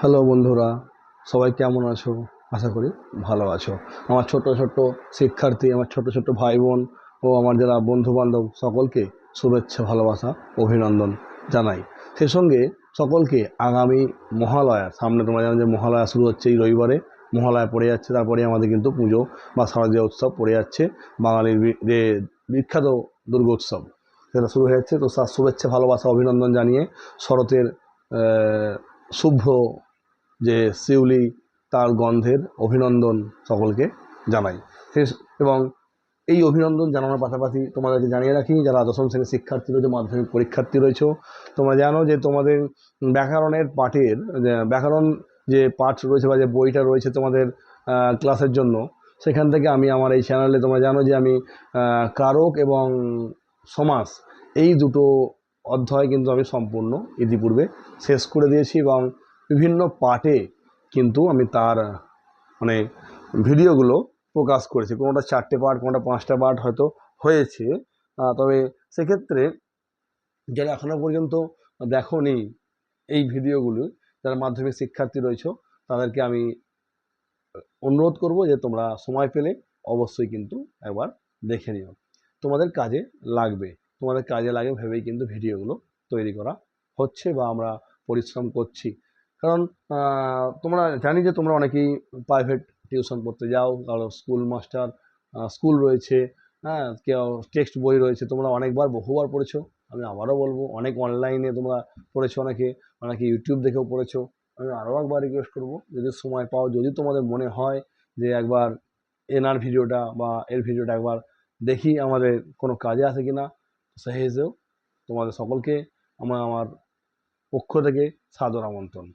Hello বন্ধুরা, সবাই কেমন আছো? আশা করি ভালো আছো। আমার ছোট ছোট শিক্ষার্থী, আমার ছোট ছোট ভাই বোন ও আমার যারা বন্ধু বান্ধব সকলকে শুভেচ্ছা, ভালোবাসা, অভিনন্দন জানাই। সেই সঙ্গে সকলকে আগামী মহালয়া, সামনে তোমরা জানো যে মহালয়া শুরু হচ্ছে এই রবিবারে। মহালয়া পড়ে যাচ্ছে, তারপরে আমাদের কিন্তু পুজো বা শারদীয় উৎসব পড়ে যাচ্ছে। বাঙালির যে বিখ্যাত দুর্গোৎসব সেটা শুরু হয়ে যাচ্ছে। তো তার শুভেচ্ছা, ভালোবাসা, অভিনন্দন জানিয়ে শরতের শুভ্র যে শিউলি তার গন্ধের অভিনন্দন সকলকে জানাই। এবং এই অভিনন্দন জানানোর পাশাপাশি তোমাদেরকে জানিয়ে রাখি, যারা দশম শ্রেণীর শিক্ষার্থী রয়েছে, মাধ্যমিক পরীক্ষার্থী রয়েছে, তোমরা জানো যে তোমাদের ব্যাকরণের পাঠের ব্যাকরণ যে পাঠ রয়েছে বা যে বইটা রয়েছে তোমাদের ক্লাসের জন্য, সেখান থেকে আমি আমার এই চ্যানেলে তোমরা জানো যে আমি কারক এবং সমাস এই দুটো অধ্যায় কিন্তু আমি সম্পূর্ণ ইতিপূর্বে শেষ করে দিয়েছি এবং বিভিন্ন পার্টে কিন্তু আমি তার মানে ভিডিওগুলো প্রকাশ করেছি। কোনোটা 4টে পার্ট, কোনোটা 5টা পার্ট হয়তো হয়েছে। তবে সেক্ষেত্রে যারা এখনও পর্যন্ত দেখোনি এই ভিডিওগুলো, যারা মাধ্যমিক শিক্ষার্থী রয়েছে, তাদেরকে আমি অনুরোধ করব যে তোমরা সময় পেলে অবশ্যই কিন্তু একবার দেখে নিও। তোমাদের কাজে লাগবে, তোমাদের কাজে লাগে ভেবেই কিন্তু ভিডিওগুলো তৈরি করা হচ্ছে বা আমরা পরিশ্রম করছি। কারণ তোমরা জানি যে তোমরা অনেকেই প্রাইভেট টিউশন পড়তে যাও, কারো স্কুল মাস্টার স্কুল রয়েছে, হ্যাঁ, কেউ টেক্সট বই রয়েছে, তোমরা অনেকবার বহুবার পড়েছো। আমি আবারও বলবো, অনেক অনলাইনে তোমরা পড়েছো, অনেকে অনেকে ইউটিউব দেখেও পড়েছো। আমি আরও একবার রিকোয়েস্ট করবো, যদি সময় পাও, যদি তোমাদের মনে হয় যে একবার এনার ভিডিওটা বা এর ভিডিওটা একবার দেখি আমাদের কোনো কাজে আসে কিনা, সেই হিসেবেও তোমাদের সকলকে আমার পক্ষ থেকে সাদর আমন্ত্রণ।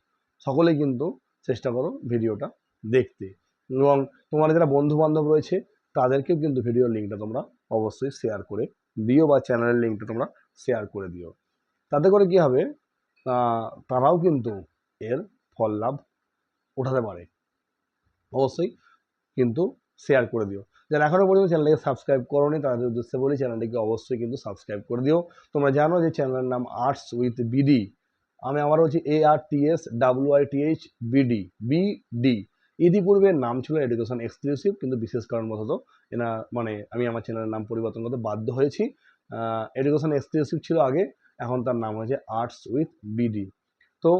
সকলেই কিন্তু চেষ্টা করো ভিডিওটা দেখতে, এবং তোমার যারা বন্ধু বান্ধব রয়েছে তাদেরকেও কিন্তু ভিডিওর লিঙ্কটা তোমরা অবশ্যই শেয়ার করে দিও বা চ্যানেলের লিঙ্কটা তোমরা শেয়ার করে দিও। তাতে করে কি হবে, তারাও কিন্তু এর ফল লাভ উঠাতে পারে। অবশ্যই কিন্তু শেয়ার করে দিও। যারা এখনও পর্যন্ত চ্যানেলটাকে সাবস্ক্রাইব করোনি তাদের উদ্দেশ্যে বলি, চ্যানেলটিকে অবশ্যই কিন্তু সাবস্ক্রাইব করে দিও। তোমরা জানো যে চ্যানেলের নাম আর্টস উইথ বিডি। আমি আবার হচ্ছে ARTSWITH BD BD। ইতিপূর্বে নাম ছিল এডুকেশন এক্সক্লুসিভ, কিন্তু বিশেষ কারণবশত আমি আমার চ্যানেলের নাম পরিবর্তন করতে বাধ্য হয়েছি। এডুকেশন এক্সক্লুসিভ ছিল আগে, এখন তার নাম হয়েছে আর্টস উইথ বিডি। তো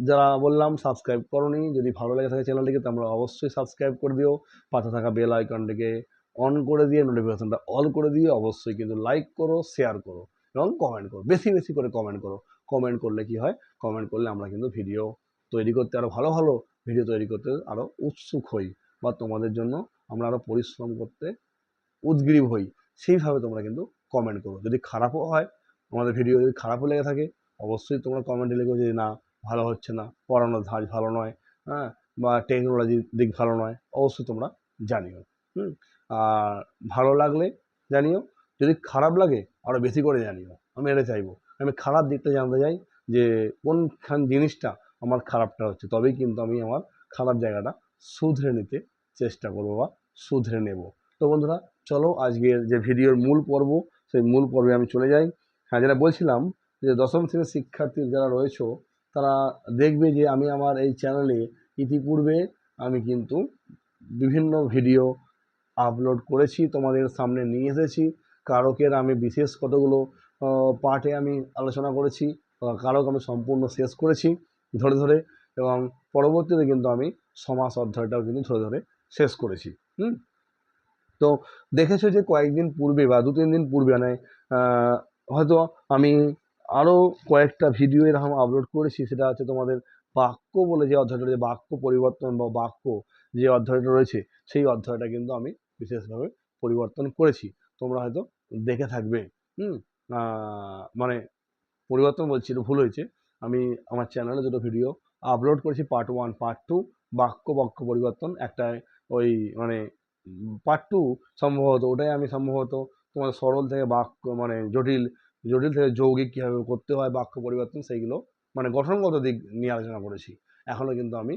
যারা বললাম সাবস্ক্রাইব করোনি, যদি ভালো লেগে থাকে চ্যানেলটিকে তোমরা অবশ্যই সাবস্ক্রাইব করে দিও। পাশে থাকা বেল আইকনটিকে অন করে দিয়ে নোটিফিকেশনটা অল করে দিয়ে অবশ্যই কিন্তু লাইক করো, শেয়ার করো এবং কমেন্ট করো, বেশি বেশি করে কমেন্ট করো। কমেন্ট করলে কি হয়, কমেন্ট করলে আমরা কিন্তু ভিডিও তৈরি করতে, আরও ভালো ভালো ভিডিও তৈরি করতে আরও উৎসুক হই, বা তোমাদের জন্য আমরা আরও পরিশ্রম করতে উদগ্রীব হই। সেইভাবে তোমরা কিন্তু কমেন্ট করো। যদি খারাপও হয়, আমাদের ভিডিও যদি খারাপও লেগে থাকে, অবশ্যই তোমরা কমেন্টে লিখো যে না, ভালো হচ্ছে না, পড়ানোর ধাঁচ ভালো নয়, হ্যাঁ, বা টেকনোলজির দিক ভালো নয়, অবশ্যই তোমরা জানিও। আর ভালো লাগলে জানিও, যদি খারাপ লাগে আরও বেশি করে জানিও। আমি এটা চাইবো, আমি খারাপ দিকটা জানতে চাই যে কোনখান জিনিসটা আমার খারাপটা হচ্ছে, তবেই কিন্তু আমি আমার খারাপ জায়গাটা শুধরে নিতে চেষ্টা করবো বা শুধরে নেব। তো বন্ধুরা, চলো আজকের যে ভিডিওর মূল পর্ব, সেই মূল পর্বে আমি চলে যাই। হ্যাঁ, যেটা বলছিলাম যে দশম শ্রেণীর শিক্ষার্থী যারা রয়েছে, তারা দেখবে যে আমি আমার এই চ্যানেলে ইতিপূর্বে আমি কিন্তু বিভিন্ন ভিডিও আপলোড করেছি, তোমাদের সামনে নিয়ে এসেছি। কারকের আমি বিশেষ কতগুলো পার্টে আমি আলোচনা করেছি, কারক আমি সম্পূর্ণ শেষ করেছি ধরে ধরে, এবং পরবর্তীতে কিন্তু আমি সমাস অধ্যায়টাও কিন্তু ধরে ধরে শেষ করেছি। তো দেখেছো যে কয়েকদিন পূর্বে বা 2-3 দিন পূর্বে মানে হয়তো আমি আরও কয়েকটা ভিডিও এরকম আপলোড করেছি। সেটা হচ্ছে তোমাদের বাক্য বলে যে অধ্যায়টা, যে বাক্য পরিবর্তন বা বাক্য যে অধ্যায়টা রয়েছে, সেই অধ্যায়টা কিন্তু আমি বিশেষভাবে পরিবর্তন করেছি। তোমরা হয়তো দেখে থাকবে। মানে পরিবর্তন বলছি, একটু ভুল হয়েছে। আমি আমার চ্যানেলে দুটো ভিডিও আপলোড করেছি, পার্ট 1 পার্ট 2, বাক্য বাক্য পরিবর্তন। একটা ওই মানে পার্ট 2 সম্ভবত, ওটাই আমি সম্ভবত তোমার সরল থেকে বাক্য মানে জটিল, জটিল থেকে যৌগিক কীভাবে করতে হয় বাক্য পরিবর্তন, সেইগুলো মানে গঠনগত দিক নিয়ে আলোচনা করেছি। এখনও কিন্তু আমি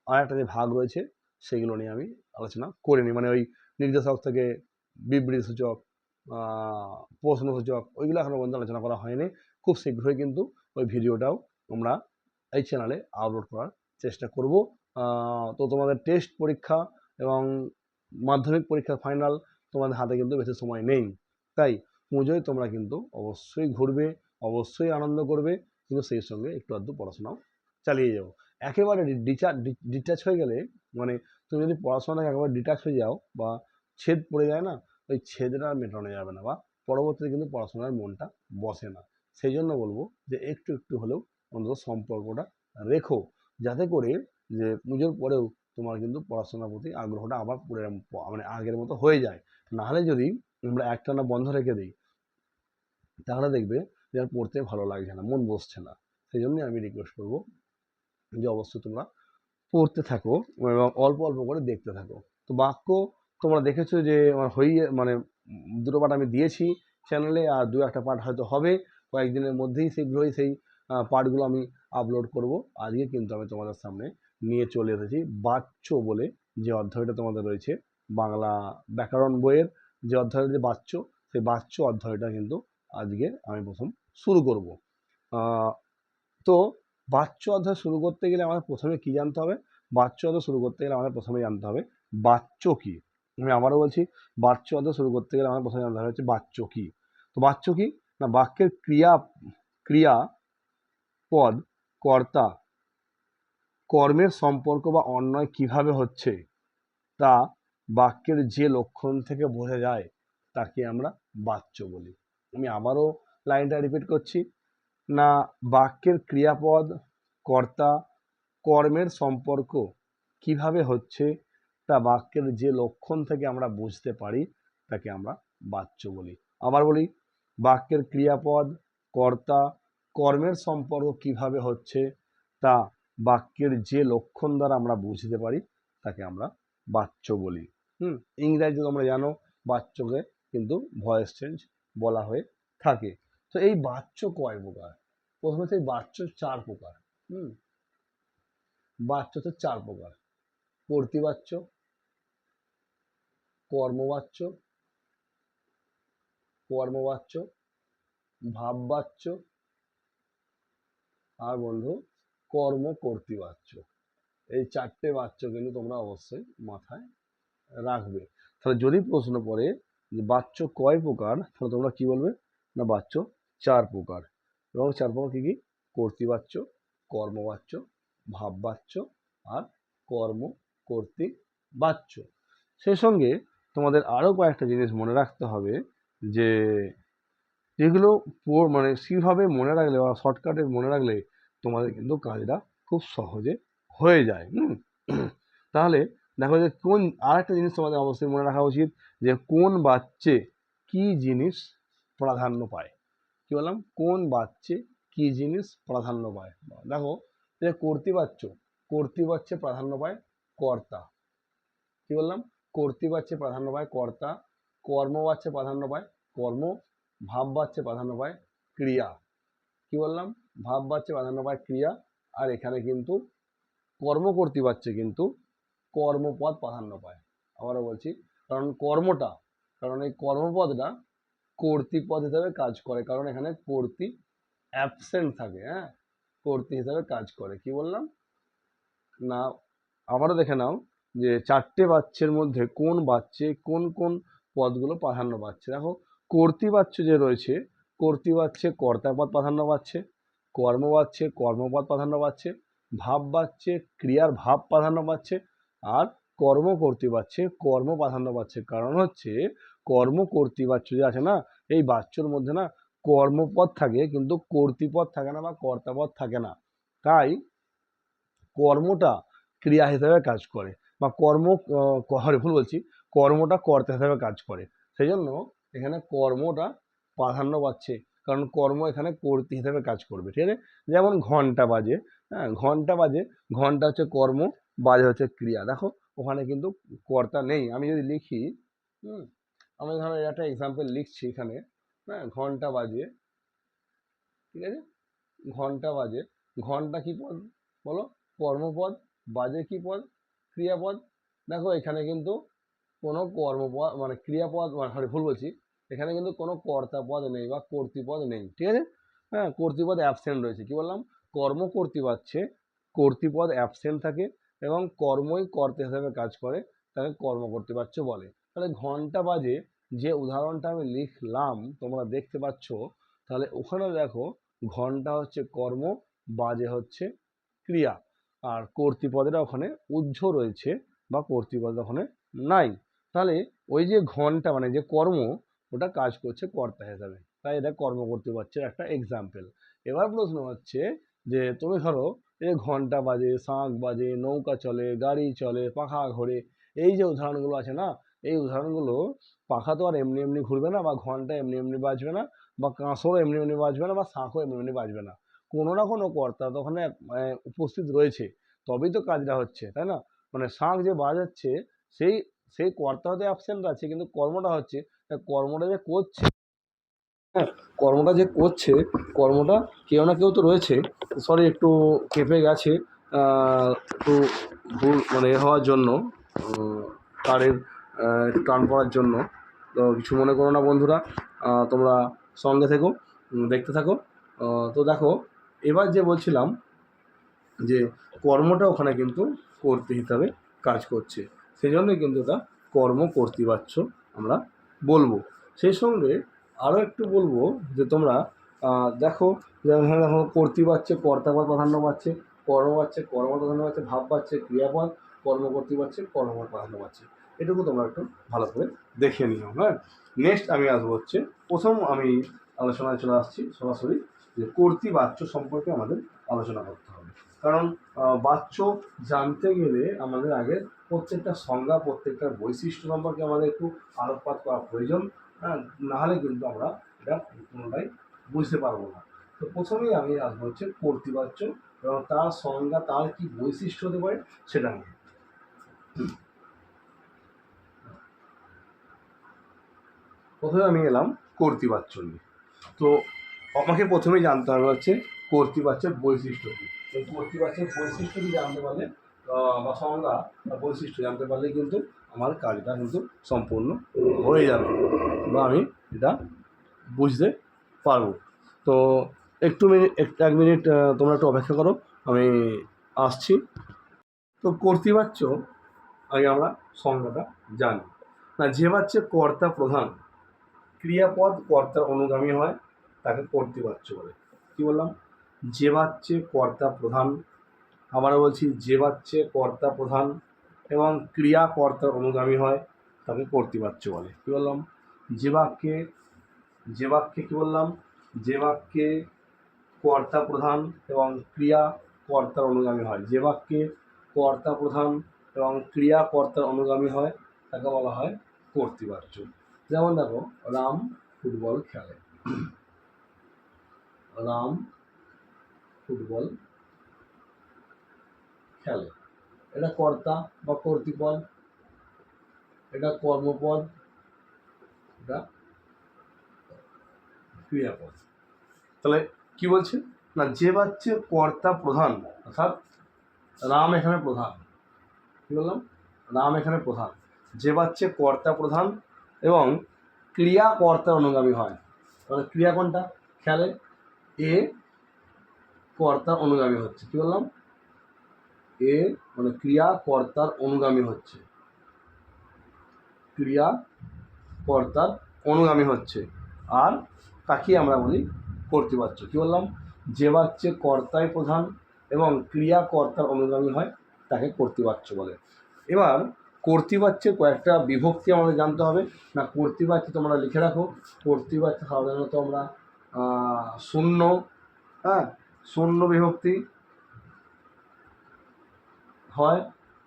আর একটা যে ভাগ রয়েছে সেগুলো নিয়ে আমি আলোচনা করিনি, মানে ওই নির্দেশক থেকে বিবৃতিসূচক, প্রশ্নসূচক, ওইগুলো এখনও পর্যন্ত আলোচনা করা হয়নি। খুব শীঘ্রই কিন্তু ওই ভিডিওটাও আমরা এই চ্যানেলে আপলোড করার চেষ্টা করব। তো তোমাদের টেস্ট পরীক্ষা এবং মাধ্যমিক পরীক্ষা ফাইনাল তোমাদের হাতে কিন্তু বেশি সময় নেই, তাই পুজোয় তোমরা কিন্তু অবশ্যই ঘুরবে, অবশ্যই আনন্দ করবে, কিন্তু সেই সঙ্গে একটু আধটু পড়াশোনাও চালিয়ে যাও। একেবারে ডিটাচ হয়ে গেলে, মানে তুমি যদি পড়াশোনা থেকে একেবারে ডিটাচ হয়ে যাও বা ছেদ পড়ে যায় না, ওই ছেদটা আর মেটানো যাবে না, বা পরবর্তীতে কিন্তু পড়াশোনার মনটা বসে না। সেই জন্য বলবো যে একটু একটু হলেও অন্তত সম্পর্কটা রেখো, যাতে করে যে পুজোর পরেও তোমার কিন্তু পড়াশোনার প্রতি আগ্রহটা আবার মানে আগের মতো হয়ে যায়। নাহলে যদি আমরা একটানা বন্ধ রেখে দিই, তাহলে দেখবে যে আর পড়তে ভালো লাগছে না, মন বসছে না। সেই জন্যই আমি রিকোয়েস্ট করবো যে অবশ্যই তোমরা পড়তে থাকো এবং অল্প অল্প করে দেখতে থাকো। তো বাক্য তোমরা দেখেছো যে আমার হয়ে মানে দুটো পার্ট আমি দিয়েছি চ্যানেলে, আর দু একটা পার্ট হয়তো হবে কয়েকদিনের মধ্যেই, শীঘ্রই সেই পার্টগুলো আমি আপলোড করব। আজকে কিন্তু আমি তোমাদের সামনে নিয়ে চলে এসেছি বাচ্য বলে যে অধ্যায়টা তোমাদের রয়েছে বাংলা ব্যাকরণ বইয়ের, যে অধ্যায়ের যে বাচ্য, সেই বাচ্য অধ্যায়টা কিন্তু আজকে আমি প্রথম শুরু করব। তো বাচ্য অধ্যায় শুরু করতে গেলে আমাদের প্রথমে কি জানতে হবে? বাচ্য অধ্যায় শুরু করতে গেলে আমাদের প্রথমে জানতে হবে বাচ্য কি। আমি আবারও বলছি, বাচ্য অধ্যায় শুরু করতে গেলে আমাদের প্রথমে জানতে হবে হচ্ছে বাচ্য কি। তো বাচ্য কি না, বাক্যের ক্রিয়া পদ কর্তা কর্মের সম্পর্ক বা অন্বয় কিভাবে হচ্ছে তা বাক্যের যে লক্ষণ থেকে বোঝা যায় তাকে আমরা বাচ্য বলি। আমি আবারও লাইনটা রিপিট করছি, না বাক্যের ক্রিয়াপদ কর্তা কর্মের সম্পর্ক কিভাবে হচ্ছে তা বাক্যের যে লক্ষণ থেকে আমরা বুঝতে পারি তাকে আমরা বাচ্য বলি। আবার বলি, বাক্যের ক্রিয়াপদ কর্তা কর্মের সম্পর্ক কিভাবে হচ্ছে তা বাক্যের যে লক্ষণ দ্বারা আমরা বুঝতে পারি তাকে আমরা বাচ্য বলি। ইংরাজি তোমরা জানো বাচ্যকে কিন্তু ভয়েস চেঞ্জ বলা হয়ে থাকে। তো এই বাচ্য কয় প্রকার? প্রথমে এই বাচ্য 4 প্রকার। বাচ্য তো 4 প্রকার: কর্তৃবাচ্য, কর্মবাচ্য, কর্মবাচ্য, ভাববাচ্য, আর বন্ধু কর্মকর্তৃবাচ্য। এই 4টে বাচ্য কিন্তু তোমরা অবশ্যই মাথায় রাখবে। তাহলে যদি প্রশ্ন পড়ে যে বাচ্য কয় প্রকার, তাহলে তোমরা কি বলবে? না বাচ্য 4 প্রকার। এবং 4 প্রকার কি কি? কর্তৃবাচ্য, কর্মবাচ্য, ভাববাচ্য আর কর্মকর্তৃবাচ্য। সেই সঙ্গে তোমাদের আরও কয়েকটা জিনিস মনে রাখতে হবে, যে যেগুলো মানে সেইভাবে মনে রাখলে বা শর্টকাটে মনে রাখলে তোমাদের কিন্তু কাজটা খুব সহজে হয়ে যায়। তাহলে দেখো যে কোন আর একটা জিনিস তোমাদের অবশ্যই মনে রাখা উচিত, যে কোন বাচ্চে কি জিনিস প্রাধান্য পায়। কি বললাম? কোন বাচ্চে কি জিনিস প্রাধান্য পায়। দেখো যে কর্তৃবাচ্যে প্রাধান্য পায় কর্তা। কি বললাম? কর্তৃবাচ্যে প্রাধান্য পায় কর্তা। কর্মবাচ্যে প্রাধান্য পায় কর্ম। ভাববাচ্যে প্রাধান্য পায় ক্রিয়া। কি বললাম? ভাববাচ্যে প্রাধান্য পায় ক্রিয়া। আর এখানে কিন্তু কর্মকর্তৃবাচ্যে কিন্তু কর্মপদ প্রাধান্য পায়। আবারও বলছি, কারণ এই কর্মপদটা কর্তৃপদ হিসাবে কাজ করে, কারণ এখানে কর্তৃ অ্যাবসেন্ট থাকে। কর্তৃ হিসাবে কাজ করে। কি বললাম না, আবারও দেখে নাও যে 4টে বাচ্যের মধ্যে কোন বাচ্চে কোন কোন পদগুলো প্রাধান্য পাচ্ছে। দেখো কর্তৃবাচ্য যে রয়েছে, কর্তৃবাচ্যে কর্তাপদ প্রাধান্য পাচ্ছে, কর্মবাচ্যে কর্মপদ প্রাধান্য পাচ্ছে, ভাববাচ্যে ক্রিয়ার ভাব প্রাধান্য পাচ্ছে, আর কর্মকর্তৃবাচ্যে কর্ম প্রাধান্য পাচ্ছে। কারণ হচ্ছে কর্মকর্তৃবাচ্য যে আছে না, এই বাচ্যর মধ্যে না কর্মপদ থাকে কিন্তু কর্তৃপদ থাকে না বা কর্তাপদ থাকে না। তাই কর্মটা ক্রিয়া হিসাবে কাজ করে, বা ভুল বলছি, কর্মটা কর্তা হিসাবে কাজ করে। সেই জন্য এখানে কর্মটা প্রাধান্য পাচ্ছে, কারণ কর্ম এখানে কর্তৃ হিসাবে কাজ করবে। ঠিক আছে? যেমন ঘন্টা বাজে, ঘন্টা বাজে, ঘন্টা হচ্ছে কর্ম, বাজে হচ্ছে ক্রিয়া। দেখো ওখানে কিন্তু কর্তা নেই। আমি যদি লিখি, আমি ধরো একটা এক্সাম্পল লিখছি এখানে, ঘন্টা বাজে, ঠিক আছে? ঘন্টা বাজে, ঘন্টা কি পদ বলো? কর্মপদ। বাজে কি পদ? ক্রিয়াপদ। দেখো এখানে কিন্তু কোনো কর্মপদ মানে ক্রিয়াপদ, ভুল বলছি, এখানে কিন্তু কোনো কর্তাপদ নেই বা কর্তৃপদ নেই। ঠিক আছে? কর্তৃপদ অ্যাবসেন্ট রয়েছে। কি বললাম? কর্মকর্তৃবাচ্যে কর্তৃপদ অ্যাবসেন্ট থাকে এবং কর্মই কর্তা হিসাবে কাজ করে, তাকে কর্মকর্তৃবাচ্য বলে। তাহলে ঘন্টা বাজে যে উদাহরণটা আমি লিখলাম তোমরা দেখতে পাচ্ছ, তাহলে ওখানে দেখো ঘন্টা হচ্ছে কর্ম, বাজে হচ্ছে ক্রিয়া, আর কর্তৃপদেরা ওখানে উহ্য রয়েছে বা কর্তৃপদ ওখানে নাই। তাহলে ওই যে ঘন্টা মানে যে কর্ম, ওটা কাজ করছে কর্তা হিসাবে, তাই এটা কর্মকর্তৃবাচ্যের একটা এক্সাম্পল। এবার প্রশ্ন হচ্ছে যে তুমি ধরো এই ঘন্টা বাজে, শাঁখ বাজে, নৌকা চলে, গাড়ি চলে, পাখা ঘোরে, এই যে উদাহরণগুলো আছে না, এই উদাহরণগুলো পাখা তো আর এমনি এমনি ঘুরবে না, বা ঘন্টা এমনি এমনি বাজবে না, বা কাঁসরও এমনি এমনি বাজবে না, বা শাঁখও এমনি এমনি বাজবে না। কোনো না কোনো কর্তা তো ওখানে উপস্থিত রয়েছে, তবেই তো কাজটা হচ্ছে, তাই না? মানে শাঁখ যে বাজাচ্ছে সেই সেই কর্তা হয়তো অ্যাবসেন্ট আছে, কিন্তু কর্মটা হচ্ছে, কর্মটা যে করছে, হ্যাঁ, কর্মটা যে করছে, কর্মটা কেউ না কেউ তো রয়েছে। সরি, একটু কেঁপে গেছে, একটু ভুল মানে হওয়ার জন্য, তারের একটু টান পড়ার জন্য। তো কিছু মনে করো না বন্ধুরা, তোমরা সঙ্গে থেকো, দেখতে থাকো। তো দেখো, এবার যে বলছিলাম যে কর্মটা ওখানে কিন্তু কর্তৃ হিসাবে কাজ করছে, সেই জন্যই কিন্তু এটা কর্মকর্তৃবাচ্য আমরা বলবো। সেই সঙ্গে আরও একটু বলবো যে তোমরা দেখো, যেমন দেখো কর্তৃবাচ্যে কর্তাপদ প্রাধান্য পাচ্ছে, কর্ম পাচ্ছে কর্মপদ প্রাধান্য পাচ্ছে, ভাব পাচ্ছে ক্রিয়াপদ, কর্মকর্তৃবাচ্যে কর্মপদ প্রাধান্য পাচ্ছে। এটুকু তোমরা একটু ভালো করে দেখে নিও। হ্যাঁ, নেক্সট আমি আসবো হচ্ছে, প্রথম আমি আলোচনায় চলে আসছি সরাসরি যে কর্তৃবাচ্য সম্পর্কে আমাদের আলোচনা করতে হবে। কারণ বাচ্য জানতে গেলে আমাদের আগে প্রত্যেকটা সংজ্ঞা, প্রত্যেকটা বৈশিষ্ট্য সম্পর্কে আমাদের একটু আলোকপাত করা প্রয়োজন। হ্যাঁ, নাহলে কিন্তু আমরা এটা কোনোটাই বুঝতে পারবো না। তো প্রথমেই আমি আসবো হচ্ছে কর্তৃবাচ্য এবং তার সংজ্ঞা, তার কি বৈশিষ্ট্য হতে পারে সেটা নিয়ে। প্রথমে আমি এলাম কর্তৃবাচ্য নিয়ে। তো আমাকে প্রথমেই জানতে হবে হচ্ছে কর্তৃবাচ্যের বৈশিষ্ট্য কী। এই কর্তৃবাচ্যের বৈশিষ্ট্যটি জানতে পারলে বা সংজ্ঞা বা বৈশিষ্ট্য জানতে পারলে কিন্তু আমার কাজটা কিন্তু সম্পূর্ণ হয়ে যাবে, বা আমি এটা বুঝতে পারবো। তো একটু এক মিনিট তোমরা একটু অপেক্ষা করো, আমি আসছি। তো কর্তৃবাচ্য আগে আমরা সংজ্ঞাটা জানি না। যে বাচ্চে কর্তা প্রধান, ক্রিয়াপদ কর্তার অনুগামী হয়, তাকে কর্তৃবাচ্য বলে। কি বললাম? যে বাচ্চে কর্তা প্রধান, আবারও বলছি, যে বাচ্চে কর্তা প্রধান এবং ক্রিয়া কর্তার অনুগামী হয়, তাকে কর্তৃবাচ্য বলে। কি বললাম? যে বাক্যে কি বললাম? যে বাক্যে কর্তা প্রধান এবং ক্রিয়া কর্তার অনুগামী হয়, যে বাক্যে কর্তা প্রধান এবং ক্রিয়া কর্তার অনুগামী হয়, তাকে বলা হয় কর্তৃবাচ্য। যেমন দেখো, রাম ফুটবল খেলে, রাম ফুটবল খেলে, এটা কর্তা বা কর্তৃপদ, এটা কর্মপদ, এটা ক্রিয়াপদ। তাহলে কি বলছে না, যে বাচ্চে কর্তা প্রধান, অর্থাৎ রাম এখানে প্রধান। কি বললাম? রাম এখানে প্রধান। যে বাচ্চে কর্তা প্রধান এবং ক্রিয়া কর্তার অনুগামী হয়, তাহলে ক্রিয়া কোনটা? খেলে, এ কর্তার অনুগামী হচ্ছে। কি বললাম? এ মানে ক্রিয়া কর্তার অনুগামী হচ্ছে, ক্রিয়া কর্তার অনুগামী হচ্ছে, আর তাকে আমরা বলি কর্তৃবাচ্য। কি বললাম? যে বাচ্চে কর্তাই প্রধান এবং ক্রিয়া কর্তার অনুগামী হয়, তাকে কর্তৃবাচ্য বলে। এবার কর্তৃবাচ্যের কয়েকটা বিভক্তি আমাদের জানতে হবে। না, কর্তৃবাচ্য তোমরা লিখে রাখো। কর্তৃবাচ্য সাধারণত আমরা শূন্য, হ্যাঁ, শূন্য বিভক্তি হয়,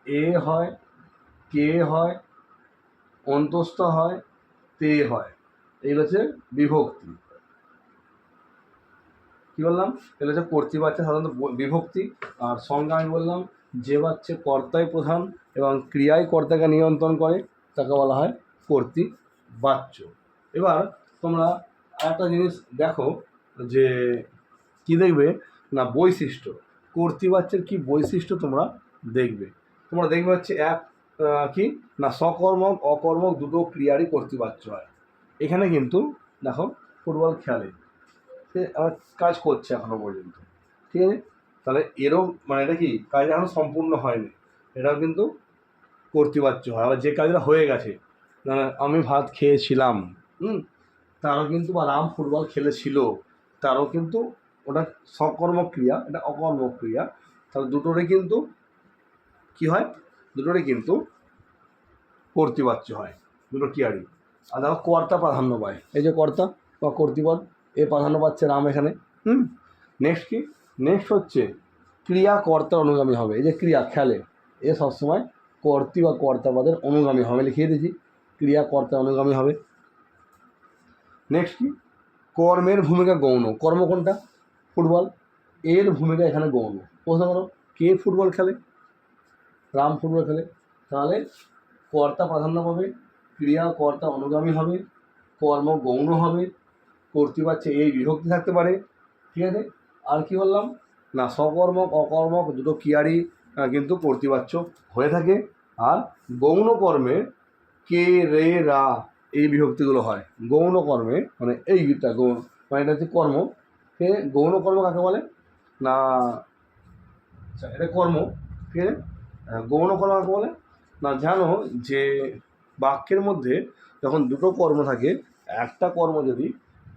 এ হয়, কে হয়, অন্তস্থ হয়, তে হয়, এগুলো হচ্ছে বিভক্তি। কি বললাম? এগুলো হচ্ছে কর্তৃবাচ্য সাধারণত বিভক্তি। আর সংজ্ঞা আমি বললাম, যে বাচ্চে কর্তাই প্রধান এবং ক্রিয়ায় কর্তাকে নিয়ন্ত্রণ করে, তাকে বলা হয় কর্তৃবাচ্য। এবার তোমরা একটা জিনিস দেখো, যে কি দেখবে না, বৈশিষ্ট্য, কর্তৃবাচ্যের কি বৈশিষ্ট্য তোমরা দেখবে। তোমরা দেখবে হচ্ছে এক, কি না, সকর্মক অকর্মক দুটো ক্রিয়ারই কর্তৃবাচ্য হয়। এখানে কিন্তু দেখো ফুটবল খেলে, সে কাজ করছে এখনো পর্যন্ত, ঠিক আছে। তাহলে এরও মানে এটা কি কাজ এখনো সম্পূর্ণ হয়নি, এটাও কিন্তু কর্তৃবাচ্য হয়। আবার যে কাজটা হয়ে গেছে, আমি ভাত খেয়েছিলাম, তারও কিন্তু, বা রাম ফুটবল খেলেছিল, তারও কিন্তু ওটা সকর্মক ক্রিয়া, এটা অকর্মক ক্রিয়া। তাহলে দুটোরই কিন্তু কি হয়, দুটোরই কিন্তু কর্তৃবাচ্য হয়, দুটো ক্রিয়ারই। আর দেখো কর্তা প্রাধান্য পায়, এই যে কর্তা বা কর্তৃপদ এ প্রাধান্য পাচ্ছে রাম এখানে। নেক্সট কি, নেক্সট হচ্ছে ক্রিয়া কর্তার অনুগামী হবে। এই যে ক্রিয়া খেলে, এ সবসময় কর্তৃ বা কর্তাপদের অনুগামী হবে, লিখিয়ে দিয়েছি, ক্রিয়া কর্তার অনুগামী হবে। নেক্সট কি, কর্মের ভূমিকা গৌণ। কর্ম কোনটা, ফুটবল, এর ভূমিকা এখানে গৌণ। প্রশ্ন করো কে ফুটবল খেলে, রাম ফুটবল খেলে, তাহলে কর্তা প্রাধান্য পাবে, ক্রিয়া কর্তা অনুগামী হবে, কর্ম গৌণ হবে, কর্তৃবাচ্যে এই বিভক্তি থাকতে পারে, ঠিক আছে। আর কি বললাম না, সকর্মক অকর্মক দুটো ক্রিয়ারই কিন্তু কর্তৃবাচ্য হয়ে থাকে। আর গৌণ কর্মে কে রে রা এই বিভক্তিগুলো হয়। গৌণ কর্মে মানে এইটা গৌণ, মানে এটা হচ্ছে কর্ম, কে গৌণ কর্ম কাকে বলে না, আচ্ছা এটা কর্ম, ঠিক আছে। গৌণ কর্ম কাকে বলে না, জানো যে বাক্যের মধ্যে যখন দুটো কর্ম থাকে, একটা কর্ম যদি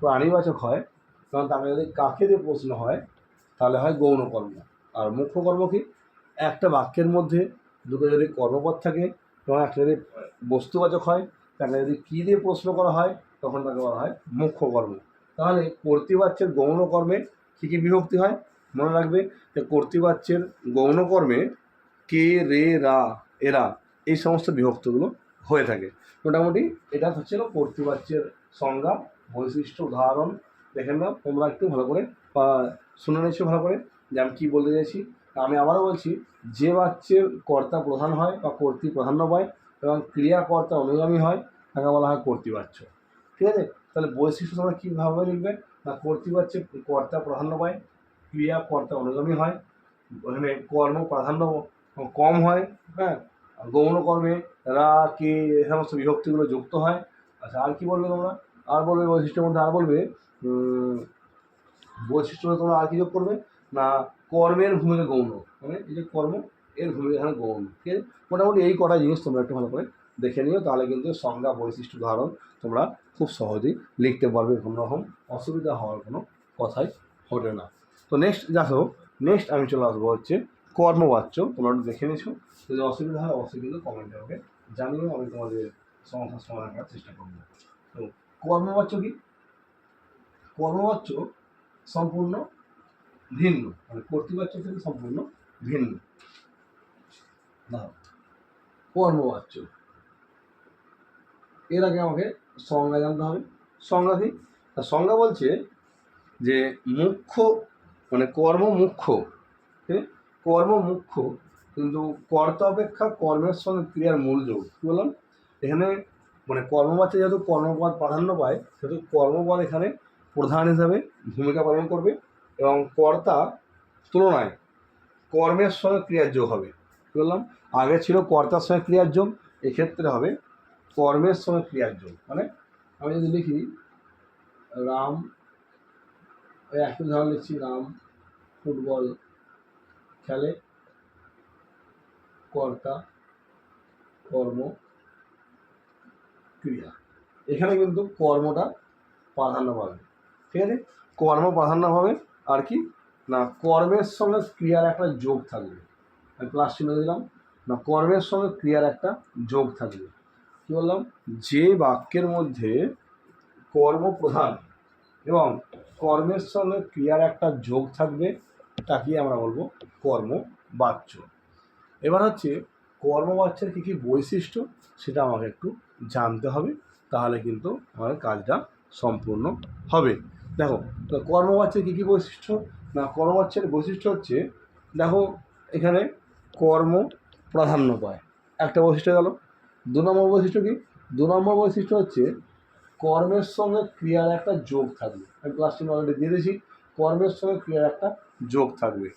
প্রাণীবাচক হয়, তখন তাকে যদি কাকে দিয়ে প্রশ্ন হয় তাহলে হয় গৌণ কর্ম। আর মুখ্য কর্ম কি, একটা বাক্যের মধ্যে দুটো যদি কর্মপদ থাকে এবং একটা যদি বস্তুবাচক হয়, তাকে যদি কী দিয়ে প্রশ্ন করা হয় তখন তাকে বলা হয় মুখ্য কর্ম। তাহলে কর্তৃবাচ্যের গৌণ কর্মে কী কী বিভক্তি হয়, মনে রাখবে যে কর্তৃবাচ্যের গৌণ কর্মে কে রে রা এরা এই সমস্ত বিভক্তিগুলো হয়ে থাকে। মোটামুটি এটা হচ্ছে কর্তৃবাচ্যের সংজ্ঞা, বৈশিষ্ট্য, উদাহরণ দেখে নাও তোমরা একটু ভালো করে, বা শুনে নিচ্ছ ভালো করে যে আমি কী বলতে চাইছি। আমি আবারও বলছি, যে বাচ্যের কর্তা প্রধান হয় বা কর্তৃ প্রাধান্য পায় এবং ক্রিয়াকর্তা অনুগামী হয় তাকে বলা হয় কর্তৃবাচ্য, ঠিক আছে। তাহলে বৈশিষ্ট্য তোমরা কীভাবে লিখবে না, কর্তৃবাচ্যে কর্তা প্রাধান্য পায়, ক্রিয়াকর্তা অনুগামী হয়, ওখানে কর্ম প্রাধান্য কম হয়, হ্যাঁ, গৌণ কর্মে রা কে এই সমস্ত বিভক্তিগুলো যুক্ত হয়। আচ্ছা আর কি বলবে তোমরা, আর বলবে বৈশিষ্ট্যের মধ্যে, আর বলবে বৈশিষ্ট্য তোমরা আর কি যোগ করবে না, কর্মের ভূমিকা গৌণ, মানে এই যে কর্ম এর ভূমিকা এখানে গৌণ, ঠিক আছে। মোটামুটি এই কটা জিনিস তোমরা একটু ভালো করে দেখে নিও, তাহলে কিন্তু সংজ্ঞা, বৈশিষ্ট্য, উদাহরণ তোমরা খুব সহজেই লিখতে পারবে, কোনো রকম অসুবিধা হওয়ার কোনো কথাই ঘটে না। তো নেক্সট দেখো, নেক্সট আমি চলে আসবো হচ্ছে কর্মবাচ্য। তোমরা একটু দেখে নিছো, যদি অসুবিধা হয় অবশ্যই কিন্তু কমেন্টে আমাকে জানিও, আমি তোমাদের সমস্যার সমাধান করার চেষ্টা করবো। তো কর্মবাচ্য কি, কর্মবাচ্য সম্পূর্ণ ভিন্ন, মানে কর্তৃবাচ্য থেকে সম্পূর্ণ ভিন্ন। না কর্মবাচ্য, এর আগে আমাকে সংজ্ঞা জানতে হবে। সংজ্ঞা কি, সংজ্ঞা বলছে যে মুখ্য, মানে কর্ম মুখ্য, ঠিক, কর্ম মুখ্য, কিন্তু কর্তা অপেক্ষা কর্মের সঙ্গে ক্রিয়ার মূল যোগ। কী বললাম এখানে, মানে কর্মবাচ্যে যেহেতু কর্মপদ প্রাধান্য পায় সেহেতু কর্মপদ এখানে প্রধান হিসাবে ভূমিকা পালন করবে এবং কর্তা তুলনায় কর্মের সঙ্গে ক্রিয়ার যোগ হবে। কী বললাম, আগে ছিল কর্তার সঙ্গে ক্রিয়ার যোগ, এক্ষেত্রে হবে কর্মের সঙ্গে ক্রিয়ার যোগ। মানে আমি যদি লিখি রাম, একটু উদাহরণ লিখছি, রাম ফুটবল খেলে, কর্তা কর্ম ক্রিয়া, এখানে কিন্তু কর্মটা প্রাধান্য পাবে, ঠিক আছে, কর্ম প্রাধান্য পাবে। আর কি না, কর্মের সঙ্গে ক্রিয়ার একটা যোগ থাকবে, আমি প্লাস চিহ্ন দিলাম না, কর্মের সঙ্গে ক্রিয়ার একটা যোগ থাকবে। কী বললাম, যে বাক্যের মধ্যে কর্ম প্রধান এবং কর্মের সঙ্গে ক্রিয়ার একটা যোগ থাকবে তাকে আমরা বলবো কর্মবাচ্য। এবার হচ্ছে কর্মবাচ্যের কী কী বৈশিষ্ট্য সেটা আমাকে একটু জানতে হবে, তাহলে কিন্তু আমাদের কাজটা সম্পূর্ণ হবে। দেখো কর্মবাচ্যের কী কী বৈশিষ্ট্য না, কর্মবাচ্যের বৈশিষ্ট্য হচ্ছে, দেখো এখানে কর্ম প্রাধান্য পায়, একটা বৈশিষ্ট্য গেল। দু নম্বর বৈশিষ্ট্য কি, দু নম্বর বৈশিষ্ট্য হচ্ছে কর্মের সঙ্গে ক্রিয়ার একটা যোগ থাকবে, আমি ক্লাস চিহ্ন অলরেডি দিয়ে দিয়েছি, কর্মের সঙ্গে ক্রিয়ার একটা যোগ থাকবে।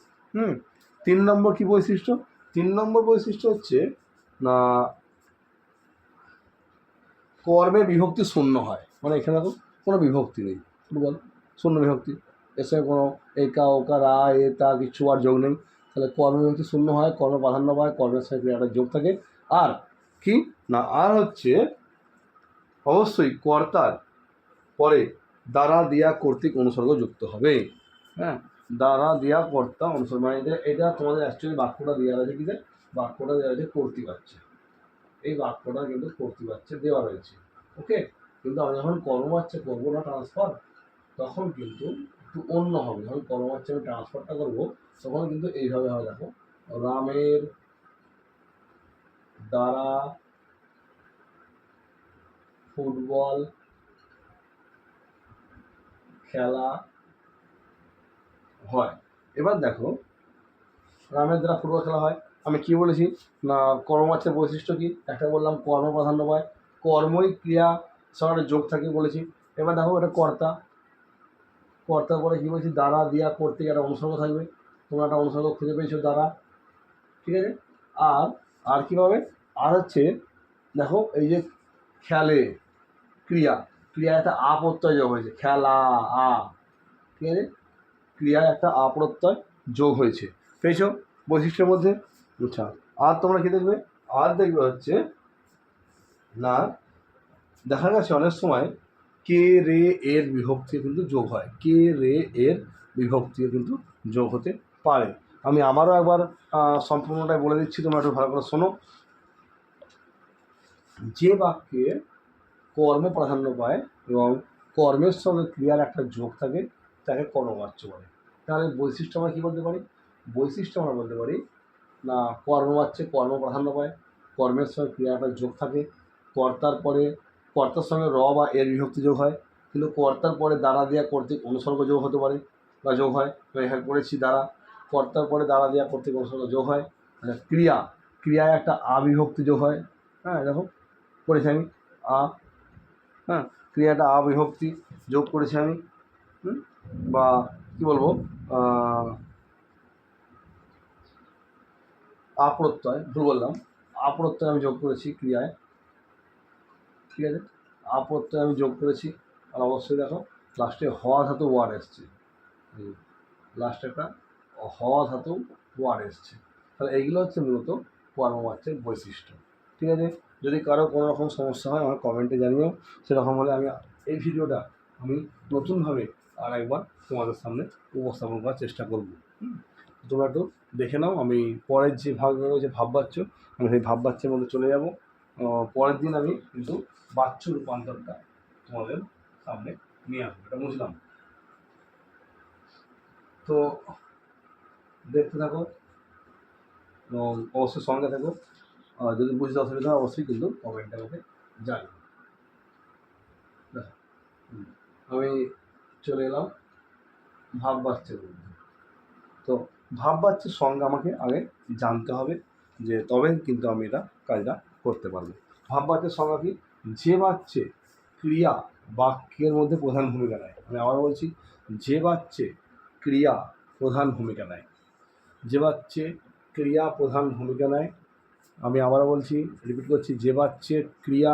তিন নম্বর কি বৈশিষ্ট্য, তিন নম্বর বৈশিষ্ট্য হচ্ছে না, কর্মে বিভক্তি শূন্য হয়, মানে এখানে দেখো কোনো বিভক্তি নেই, ফুটবল শূন্য বিভক্তি, এর সঙ্গে কোনো একা ওকা রা এ তা কিছু আর যোগ নেই, তাহলে কর্মবিভক্তি শূন্য হয়, কর্ম প্রাধান্য পায়, কর্মের সঙ্গে ক্রিয়াটা যোগ থাকে। আর কি না, আর হচ্ছে অবশ্যই কর্তার পরে দ্বারা দিয়া কর্তৃক অনুসর্গ যুক্ত হবে। হ্যাঁ, দ্বারা দিয়া কর্তা অনুসর্গ, মানে এটা তোমাদের অ্যাকচুয়ালি বাক্যটা দেওয়া রয়েছে কি, বাক্যটা দেওয়া রয়েছে কর্তৃবাচ্যে, এই বাক্যটা কিন্তু কর্তৃবাচ্যে দেওয়া রয়েছে। ওকে, কিন্তু আমি যখন কর্মবাচ্যে করবো না ট্রান্সফার, তখন কিন্তু একটু অন্য হবে। যখন কর্মবাচ্যে আমি ট্রান্সফারটা করবো তখন কিন্তু এইভাবে হবে। দেখো, রামের দ্বারা ফুটবল খেলা হয়। এবার দেখো, রামের দ্বারা ফুটবল খেলা হয়, আমি কি বলেছি না, কর্মবাচ্যের বৈশিষ্ট্য কি, একটা বললাম কর্ম প্রাধান্য পায়, কর্মই ক্রিয়া সঙ্গে যোগ থাকে বলেছি। এবার দেখো, এটা কর্তা, কর্তার পরে কী বলছি, দ্বারা দিয়া কর্তৃক একটা অনুসর্গ থাকবে, তোমরা একটা অনুসর্গ খুঁজে পেয়েছো দ্বারা, ঠিক আছে। আর আর কীভাবে, আর হচ্ছে দেখো, এই যে খেলে ক্রিয়া, ক্রিয়া একটা আ প্রত্যয় যোগ হয়েছে, খেলা আ, ঠিক আছে, ক্রিয়ায় একটা আ প্রত্যয় যোগ হয়েছে, পেয়েছো বৈশিষ্ট্যের মধ্যে। আচ্ছা, আর তোমরা কি দেখবে, আর দেখবে হচ্ছে না, দেখা গেছে অনেক সময় কে রে এর বিভক্তি কিন্তু যোগ হয়, কে রে এর বিভক্তিও কিন্তু যোগ হতে পারে। আমি আবারও একবার সম্পূর্ণটাই বলে দিচ্ছি, তোমরা একটু ভালো করে শোনো। যে বাক্যে কর্ম প্রাধান্য পায় এবং কর্মের সঙ্গে ক্রিয়ার একটা যোগ থাকে তাকে কর্মবাচ্য বলে। তাহলে বৈশিষ্ট্য আমরা কী বলতে পারি, বৈশিষ্ট্য আমরা বলতে পারি না, কর্মবাচ্যে কর্ম প্রাধান্য পায়, কর্মের সঙ্গে ক্রিয়ার একটা যোগ থাকে, কর্তার পরে কর্তার সঙ্গে র বা এর বিভক্তি যোগ হয়, কিন্তু কর্তার পরে দ্বারা দেওয়া কর্তৃক অনুসর্গ যোগ হতে পারে বা যোগ হয়। আমি এখানে পড়েছি দ্বারা, কর্তার পরে দ্বারা দেওয়া কর্তৃক অনুসর্গ যোগ হয়। ক্রিয়া, ক্রিয়ায় একটা আবিভক্তি যোগ হয়। হ্যাঁ, দেখো করেছি আমি আ, হ্যাঁ, ক্রিয়াটা আবিভক্তি যোগ করেছি আমি, বা কি বলবো, আপ্রত্যয়, ভুল বললাম, আপ্রত্যয় আমি যোগ করেছি ক্রিয়ায়, ঠিক আছে, আপ্রত্যয় আমি যোগ করেছি। আর অবশ্যই দেখো লাস্টে হওয়া ধাতু ওয়ার্ড এসছে, লাস্টে একটা হওয়া ধাতু ওয়ার্ড এসছে। তাহলে এইগুলো হচ্ছে মূলত কর্মবাচ্যের বৈশিষ্ট্য, ঠিক আছে। যদি কারো কোনো রকম সমস্যা হয় আমার কমেন্টে জানিও, সেরকম হলে আমি এই ভিডিওটা আমি নতুনভাবে আর একবার তোমাদের সামনে উপস্থাপন করার চেষ্টা করব। তোমরা একটু দেখে নাও, আমি পরের যে ভাগগুলো যে ভাববাচ্য, আমি সেই ভাববাচ্যের মধ্যে চলে যাব। পরের দিন আমি কিন্তু বাচ্য রূপান্তরটা তোমাদের সামনে নিয়ে আসবো, এটা বুঝলাম তো। দেখতে থাকো এবং অবশ্যই সঙ্গে থাকো। যদি বুঝতে অসুবিধা হয় অবশ্যই কিন্তু কমেন্টে আমাকে জানিও। দেখো, আমি চলে এলাম ভাববাচ্যের মধ্যে। তো ভাববাচ্যের সঙ্গে আমাকে আগে জানতে হবে, যে তবে কিন্তু আমি এটা কাজটা করতে পারবো। ভাববাচ্যের সংজ্ঞা কি, যে বাচ্চে ক্রিয়া বাক্যের মধ্যে প্রধান ভূমিকা নেয়। আমি আবার বলছি, যে বাচ্চে ক্রিয়া প্রধান ভূমিকা নেয়, যে বাচ্চে ক্রিয়া প্রধান ভূমিকা নেয়, আমি আবারও বলছি, রিপিট করছি, যে বাচ্চে ক্রিয়া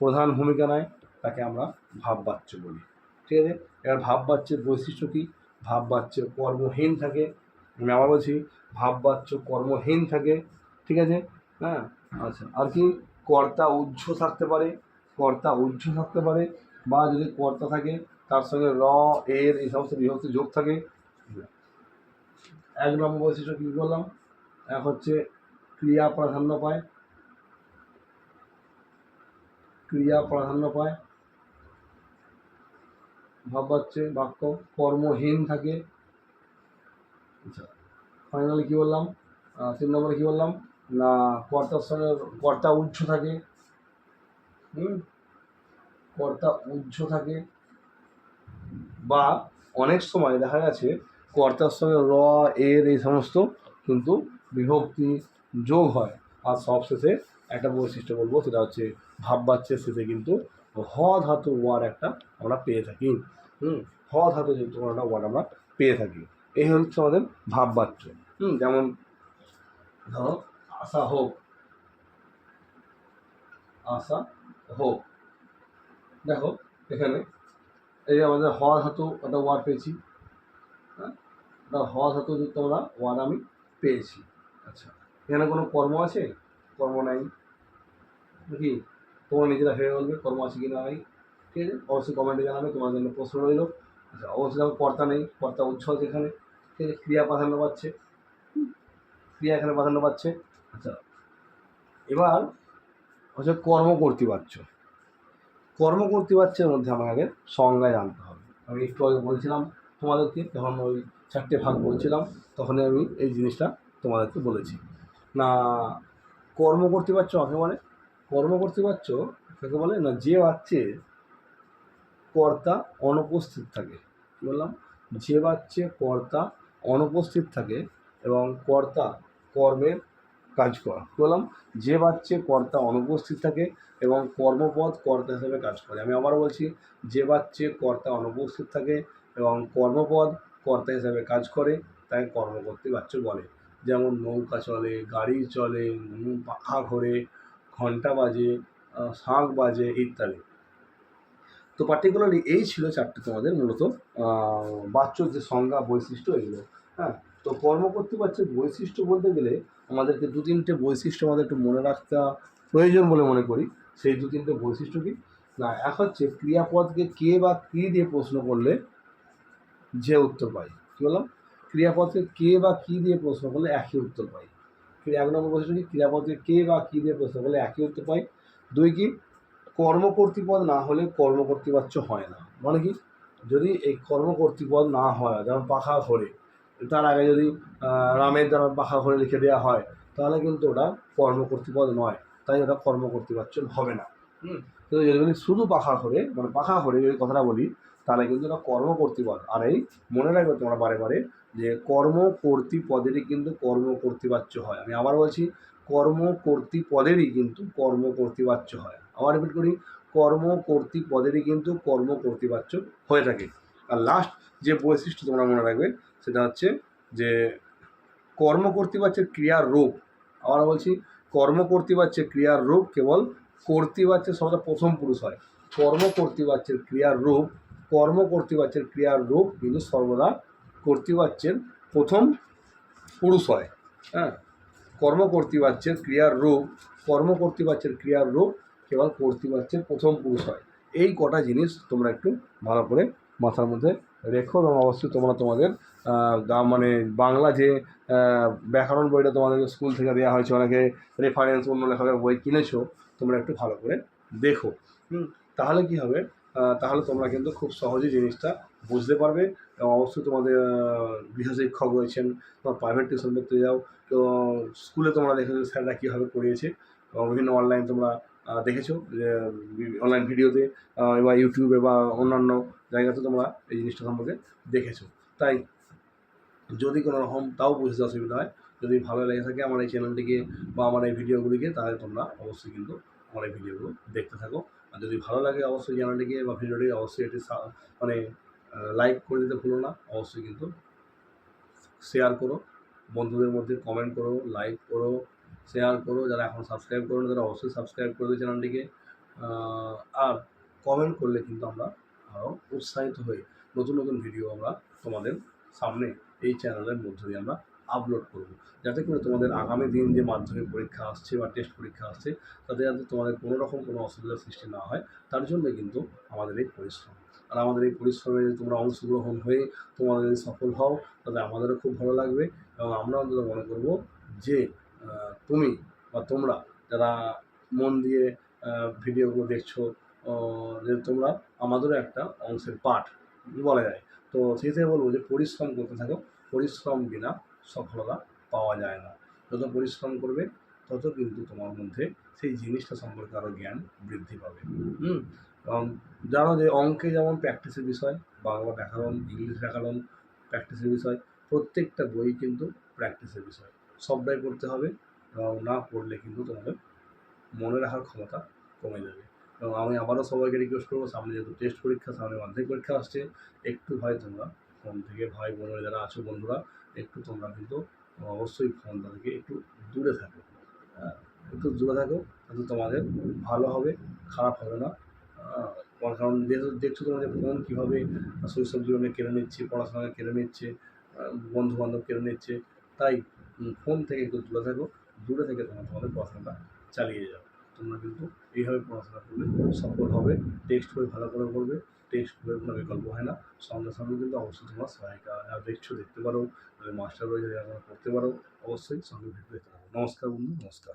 প্রধান ভূমিকা নেয় তাকে আমরা ভাববাচ্য বলি, ঠিক আছে। এবার ভাববাচ্যের বৈশিষ্ট্য কী, ভাববাচ্য কর্মহীন থাকে, আমি আবার বলছি ভাববাচ্য কর্মহীন থাকে, ঠিক আছে। হ্যাঁ, আচ্ছা, আর কি, কর্তা উহ্য থাকতে পারে, কর্তা উহ্য থাকতে পারে, বা যদি কর্তা থাকে তার সঙ্গে র এর এই সমস্ত বিভক্তি যোগ থাকে। এক নম্বর বৈশিষ্ট্য কী বললাম, এক হচ্ছে ক্রিয়া প্রাধান্য পায়, ক্রিয়া প্রাধান্য পায়, ভাববাচ্যে বাক্য কর্মহীন থাকে। আচ্ছা, ফাইনালি কী বললাম, 3 নম্বরে কী বললাম না, কর্তার সঙ্গে কর্তা উহ্য থাকে, কর্তা উহ্য থাকে, বা অনেক সময় দেখা গেছে কর্তার সঙ্গে র এর এই সমস্ত কিন্তু বিভক্তি যোগ হয়। আর সবশেষে একটা বৈশিষ্ট্য বলবো, সেটা হচ্ছে ভাববাচ্যের শেষে কিন্তু হ ধাতু ওয়ার্ড একটা আমরা পেয়ে থাকি। হ ধাতু যুক্ত একটা ওয়ার্ড আমরা পেয়ে থাকি। এই হচ্ছে আমাদের ভাববাচ্য। যেমন ধরো আশা হোক, আশা হোক, দেখো এখানে এই যে আমাদের হ ধাতু একটা ওয়ার্ড পেয়েছি, ওটা হওয়া সত্ত্বেও যদি তোমরা 1 আমি পেয়েছি। আচ্ছা, এখানে কোনো কর্ম আছে? কর্ম নাই, নাকি? তোমরা নিজেরা ভেবে বলবে কর্ম আছে কি না নাই। ঠিক আছে, অবশ্যই কমেন্টে জানাবে, তোমার জন্য প্রশ্ন রইল। আচ্ছা, অবশ্যই দেখো কর্তা নেই, কর্তা উচ্ছ্বাস এখানে। ঠিক আছে, ক্রিয়া প্রাধান্য পাচ্ছে, ক্রিয়া এখানে প্রাধান্য পাচ্ছে। আচ্ছা, এবার হচ্ছে কর্মকর্তৃবাচ্য। কর্মকর্তৃবাচ্যের মধ্যে আমাকে সংজ্ঞা জানতে হবে। আমি একটু আগে বলছিলাম তোমাদেরকে, যখন ওই 4টে ভাগ বলছিলাম তখনই আমি এই জিনিসটা তোমাদেরকে বলেছি না। কর্মকর্তৃবাচ্য কাকে বলে? কর্মকর্তৃবাচ্য কাকে বলে না, যে বাচ্চে কর্তা অনুপস্থিত থাকে। কী বললাম? যে বাচ্চে কর্তা অনুপস্থিত থাকে এবং কর্তা কর্মের কাজ করা। কী বললাম? যে বাচ্চে কর্তা অনুপস্থিত থাকে এবং কর্মপদ কর্তা হিসেবে কাজ করে। আমি আবার বলছি, যে বাচ্চে কর্তা অনুপস্থিত থাকে এবং কর্মপদ কর্তা হিসাবে কাজ করে তাকে কর্মকর্তৃবাচ্য বলে। যেমন নৌকা চলে, গাড়ি চলে, পাখা ঘোরে, ঘন্টা বাজে, শাঁখ বাজে ইত্যাদি। তো পার্টিকুলারলি এই ছিল 4টে তোমাদের মূলত বাচ্যর যে সংজ্ঞা, বৈশিষ্ট্য এগুলো। হ্যাঁ, তো কর্মকর্তৃবাচ্যের বৈশিষ্ট্য বলতে গেলে আমাদেরকে 2-3টে বৈশিষ্ট্য আমাদের একটু মনে রাখতে প্রয়োজন বলে মনে করি। সেই 2-3টে বৈশিষ্ট্য কি না, এক হচ্ছে ক্রিয়াপদকে কে বা কী দিয়ে প্রশ্ন করলে যে উত্তর পাই। কী বললাম? ক্রিয়াপদকে কে বা কী দিয়ে প্রশ্ন করলে একই উত্তর পাই। 1 নম্বর বৈশিষ্ট্য কি, ক্রিয়াপদকে কে বা কী দিয়ে প্রশ্ন করলে একই উত্তর পাই। 2 কি, কর্মকর্তৃপদ না হলে কর্মকর্তৃবাচ্য হয় না। মানে কি, যদি এই কর্মকর্তৃপদ না হয়, যেমন পাখা ঘোরে, তার আগে যদি রামের দ্বারা পাখা ঘোরে লিখে দেওয়া হয় তাহলে কিন্তু ওটা কর্মকর্তৃপদ নয়, তাই ওটা কর্মকর্তৃবাচ্য হবে না। কিন্তু যদি শুধু পাখা ঘোরে, মানে পাখা ঘোরে যদি কথাটা বলি, তাহলে কিন্তু ওটা কর্মকর্তৃপদ। আর এই মনে রাখবে তোমরা বারে বারে যে কর্মকর্তৃপদেরই কিন্তু কর্মকর্তৃবাচ্য হয়। আমি আবার বলছি, কর্মকর্তৃপদেরই কিন্তু কর্মকর্তৃবাচ্য হয়। আবার রিপিট করি, কর্মকর্তৃপদেরই কিন্তু কর্মকর্তৃবাচ্য হয়ে থাকে। আর লাস্ট যে বৈশিষ্ট্য তোমরা মনে রাখবে সেটা হচ্ছে যে কর্মকর্তৃবাচ্যের ক্রিয়ার রূপ। আবার বলছি, কর্মকর্তৃবাচ্যের ক্রিয়ার রূপ কেবল কর্তৃবাচ্যের সর্বদা প্রথম পুরুষ হয়। কর্মকর্তৃবাচ্যের ক্রিয়ার রূপ, কর্মকর্তৃবাচ্যের ক্রিয়ার রূপ কিন্তু সর্বদা কর্তৃবাচ্যের প্রথম পুরুষ হয়। হ্যাঁ, কর্মকর্তৃবাচ্যের ক্রিয়ার রূপ, কর্মকর্তৃবাচ্যের ক্রিয়ার রূপ কেবল কর্তৃবাচ্যের প্রথম পুরুষ হয়। এই কটা জিনিস তোমরা একটু ভালো করে মাথার মধ্যে রেখো। এবং অবশ্যই তোমরা তোমাদের মানে বাংলা যে ব্যাকরণ বইটা তোমাদের স্কুল থেকে দেওয়া হয়েছে, অনেকে রেফারেন্স অন্য লেখকের বই কিনেছো, তোমরা একটু ভালো করে দেখো। তাহলে কি হবে, তাহলে তোমরা কিন্তু খুব সহজেই জিনিসটা বুঝতে পারবে। এবং অবশ্যই তোমাদের গৃহশিক্ষক রয়েছেন, তোমার প্রাইভেট টিউশন করতে যাও, তো স্কুলে তোমরা দেখেছো স্যাররা কীভাবে পড়িয়েছে, এবং বিভিন্ন অনলাইন তোমরা দেখেছো যে অনলাইন ভিডিওতে বা ইউটিউবে বা অন্যান্য জায়গাতে তোমরা এই জিনিসটা সম্পর্কে দেখেছো। তাই যদি কোনো রকম তাও বুঝতে অসুবিধা হয়, যদি ভালো লেগে থাকে আমার এই চ্যানেলটিকে বা আমার এই ভিডিওগুলিকে, তাহলে তোমরা অবশ্যই কিন্তু আমার এই ভিডিওগুলো দেখতে থাকো। আর যদি ভালো লাগে অবশ্যই চ্যানেলটিকে বা ভিডিওটিকে অবশ্যই এটি মানে লাইক করে দিতে ভুলো না। অবশ্যই কিন্তু শেয়ার করো, বন্ধুদের মধ্যে কমেন্ট করো, লাইক করো, শেয়ার করো। যারা এখন সাবস্ক্রাইব করো না তারা অবশ্যই সাবস্ক্রাইব করে দেবে চ্যানেলটিকে। আর কমেন্ট করলে কিন্তু আমরা আরও উৎসাহিত হয়ে নতুন নতুন ভিডিও আমরা তোমাদের সামনে এই চ্যানেলের মধ্য দিয়ে আমরা আপলোড করব, যাতে করে তোমাদের আগামী দিন যে মাধ্যমিক পরীক্ষা আসছে বা টেস্ট পরীক্ষা আসছে তাতে যাতে তোমাদের কোনো রকম কোনো অসুবিধার সৃষ্টি না হয়, তার জন্য কিন্তু আমাদের এই পরিশ্রম। আর আমাদের এই পরিশ্রমে যদি তোমরা অংশগ্রহণ হয়ে তোমাদের যদি সফল হও তাতে আমাদেরও খুব ভালো লাগবে। এবং আমরা অন্তত মনে করব যে তুমি বা তোমরা যারা মন দিয়ে ভিডিওগুলো দেখছো, যে তোমরা আমাদেরও একটা অংশের পার্ট বলা যায়। তো সেই থেকে বলবো যে পরিশ্রম করতে থাকো, পরিশ্রম বিনা সফলতা পাওয়া যায় না। যত পরিশ্রম করবে তত কিন্তু তোমার মধ্যে সেই জিনিসটা সম্পর্কে আরও জ্ঞান বৃদ্ধি পাবে। এবং জানো যে অঙ্কে যেমন প্র্যাকটিসের বিষয়, বাংলা ব্যাকরণ, ইংলিশ ব্যাকরণ প্র্যাকটিসের বিষয়, প্রত্যেকটা বই কিন্তু প্র্যাকটিসের বিষয়। সবটাই পড়তে হবে, এবং না পড়লে কিন্তু তোমাদের মনে রাখার ক্ষমতা কমে যাবে। এবং আমি আবারও সবাইকে রিকোয়েস্ট করবো, সামনে যেহেতু টেস্ট পরীক্ষা, সামনে মাধ্যমিক পরীক্ষা আসছে, একটু ভাই তোমরা ফোন থেকে, ভাই বোনেরা যারা আছো বন্ধুরা, একটু তোমরা কিন্তু অবশ্যই ফোনটা থেকে একটু দূরে থাকো। হ্যাঁ, একটু দূরে থাকো, কিন্তু তোমাদের ভালো হবে, খারাপ হবে না। কারণ যেহেতু দেখছো তোমাদের ফোন কীভাবে শৈশব জীবনে কেড়ে নিচ্ছে, পড়াশোনাকে কেড়ে নিচ্ছে, বন্ধু বান্ধব কেড়ে নিচ্ছে। তাই ফোন থেকে একটু দূরে থাকো, দূরে থেকে তোমরা তোমাদের পড়াশোনাটা চালিয়ে যাও। তোমরা কিন্তু এইভাবে পড়াশোনা করলে সফল হবে। টেক্সট বই ভালো করে পড়বে, টেক্সট বইয়ের কোনো বিকল্প হয় না। সঙ্গে সঙ্গে কিন্তু অবশ্যই তোমরা সহায়িকা যারা দেখছো দেখতে পারো, মাস্টার বই যারা পড়তে পারো, অবশ্যই সঙ্গে ভিডিও দেখতে পারো। নমস্কার বন্ধু, নমস্কার।